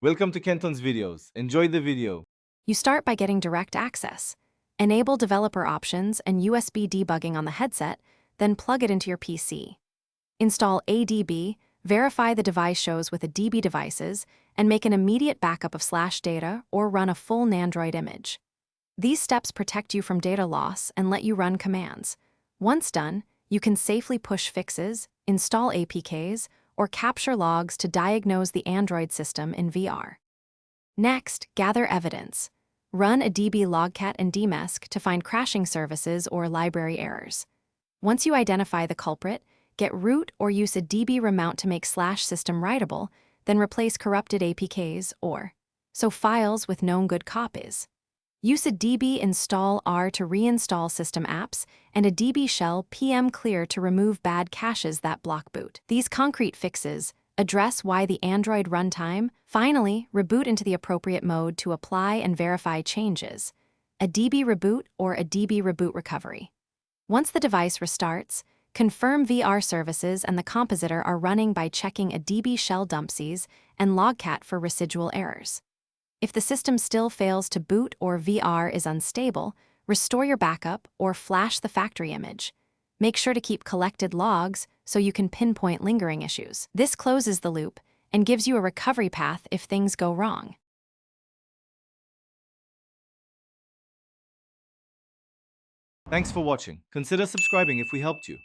Welcome to Kenton's videos. Enjoy the video. You start by getting direct access. Enable developer options and USB debugging on the headset, then plug it into your PC. Install ADB, verify the device shows with a DB devices, and make an immediate backup of /data or run a full Nandroid image. These steps protect you from data loss and let you run commands. Once done, you can safely push fixes, install APKs, or capture logs to diagnose the Android system in VR. Next, gather evidence. Run a DB logcat and dmesk to find crashing services or library errors. Once you identify the culprit, get root or use a DB remount to make /system writable, then replace corrupted APKs or files with known good copies. Use a DB install R to reinstall system apps and a DB shell PM clear to remove bad caches that block boot. These concrete fixes address why the Android runtime. Finally, reboot into the appropriate mode to apply and verify changes, a DB reboot or a DB reboot recovery. Once the device restarts, confirm VR services and the compositor are running by checking a DB shell dumpsys and logcat for residual errors. If the system still fails to boot or VR is unstable, restore your backup or flash the factory image. Make sure to keep collected logs so you can pinpoint lingering issues. This closes the loop and gives you a recovery path if things go wrong. Thanks for watching. Consider subscribing if we helped you.